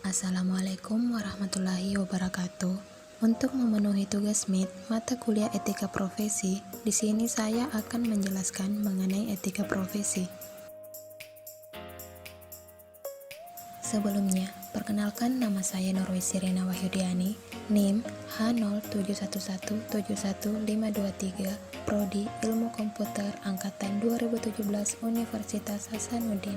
Assalamualaikum warahmatullahi wabarakatuh. Untuk memenuhi tugas MIT mata kuliah etika profesi, di sini saya akan menjelaskan mengenai etika profesi. Sebelumnya, perkenalkan nama saya Nurwi Sirena Wahyudiani, NIM H0711711523, Prodi Ilmu Komputer Angkatan 2017 Universitas Hasanuddin.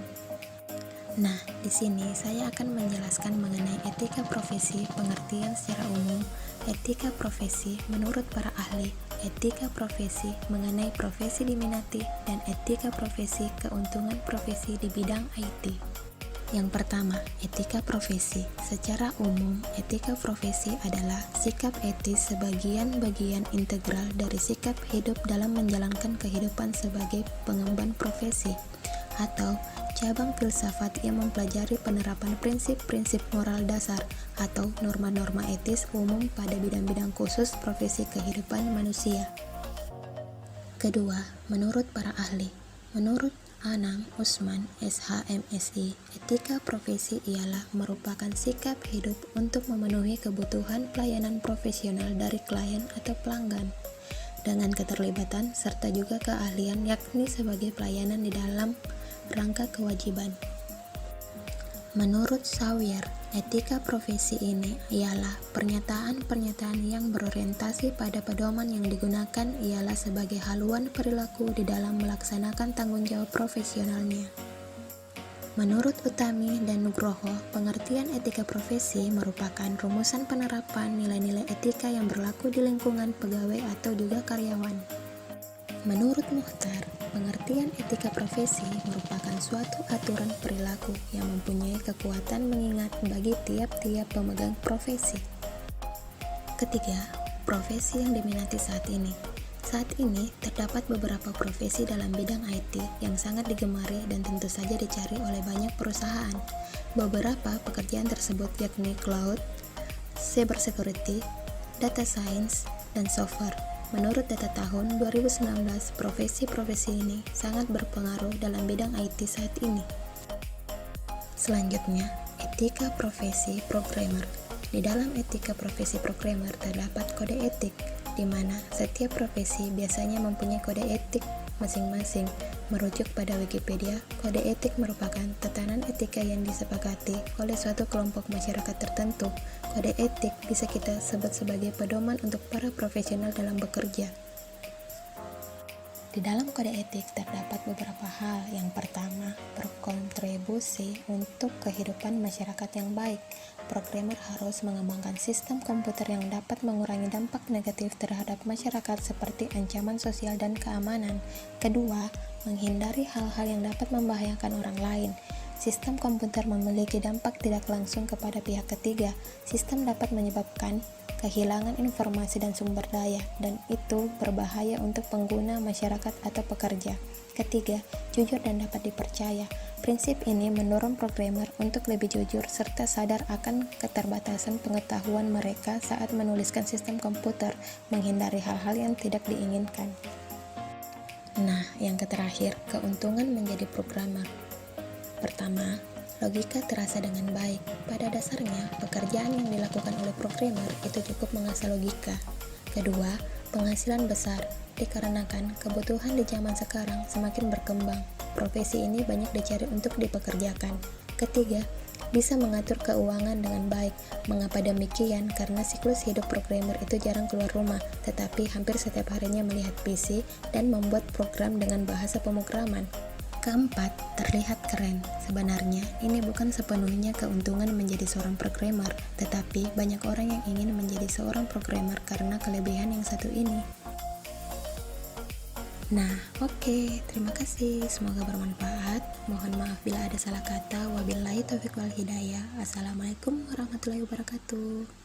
Nah, di sini saya akan menjelaskan mengenai etika profesi, pengertian secara umum, etika profesi menurut para ahli, etika profesi mengenai profesi diminati, dan etika profesi keuntungan profesi di bidang IT. Yang pertama, etika profesi. Secara umum, etika profesi adalah sikap etis sebagian-bagian integral dari sikap hidup dalam menjalankan kehidupan sebagai pengemban profesi, atau cabang filsafat yang mempelajari penerapan prinsip-prinsip moral dasar atau norma-norma etis umum pada bidang-bidang khusus profesi kehidupan manusia. Kedua, menurut para ahli. Menurut Anang Usman, SHMSI, etika profesi ialah merupakan sikap hidup untuk memenuhi kebutuhan pelayanan profesional dari klien atau pelanggan, dengan keterlibatan serta juga keahlian yakni sebagai pelayanan di dalam rangka kewajiban. Menurut Sawyer, etika profesi ini ialah pernyataan-pernyataan yang berorientasi pada pedoman yang digunakan ialah sebagai haluan perilaku di dalam melaksanakan tanggung jawab profesionalnya. Menurut Utami dan Nugroho, pengertian etika profesi merupakan rumusan penerapan nilai-nilai etika yang berlaku di lingkungan pegawai atau juga karyawan. Menurut Muhtar, pengertian etika profesi merupakan suatu aturan perilaku yang mempunyai kekuatan mengingat bagi tiap-tiap pemegang profesi. Ketiga, profesi yang diminati saat ini. Saat ini, terdapat beberapa profesi dalam bidang IT yang sangat digemari dan tentu saja dicari oleh banyak perusahaan. Beberapa pekerjaan tersebut yakni cloud, cybersecurity, data science, dan software. Menurut data tahun 2019, profesi-profesi ini sangat berpengaruh dalam bidang IT saat ini. Selanjutnya, etika profesi programmer. Di dalam etika profesi programmer terdapat kode etik, di mana setiap profesi biasanya mempunyai kode etik masing-masing. Merujuk pada Wikipedia, kode etik merupakan tatanan etika yang disepakati oleh suatu kelompok masyarakat tertentu. Kode etik bisa kita sebut sebagai pedoman untuk para profesional dalam bekerja. Di dalam kode etik terdapat beberapa hal. Yang pertama, berkontribusi untuk kehidupan masyarakat yang baik. Programmer harus mengembangkan sistem komputer yang dapat mengurangi dampak negatif terhadap masyarakat seperti ancaman sosial dan keamanan. Kedua, menghindari hal-hal yang dapat membahayakan orang lain. Sistem komputer memiliki dampak tidak langsung kepada pihak ketiga. Sistem dapat menyebabkan kehilangan informasi dan sumber daya, dan itu berbahaya untuk pengguna, masyarakat, atau pekerja. Ketiga, jujur dan dapat dipercaya. Prinsip ini mendorong programmer untuk lebih jujur serta sadar akan keterbatasan pengetahuan mereka saat menuliskan sistem komputer, menghindari hal-hal yang tidak diinginkan. Nah, yang terakhir, keuntungan menjadi programmer. Pertama, logika terasa dengan baik. Pada dasarnya, pekerjaan yang dilakukan oleh programmer itu cukup mengasah logika. Kedua, penghasilan besar. Dikarenakan kebutuhan di zaman sekarang semakin berkembang, profesi ini banyak dicari untuk dipekerjakan. Ketiga, bisa mengatur keuangan dengan baik. Mengapa demikian? Karena siklus hidup programmer itu jarang keluar rumah, tetapi hampir setiap harinya melihat PC dan membuat program dengan bahasa pemrograman. Keempat, terlihat keren. Sebenarnya, ini bukan sepenuhnya keuntungan menjadi seorang programmer, tetapi banyak orang yang ingin menjadi seorang programmer karena kelebihan yang satu ini. Nah, oke, terima kasih. Semoga bermanfaat. Mohon maaf bila ada salah kata. Wabillahi taufiq wal hidayah. Assalamualaikum warahmatullahi wabarakatuh.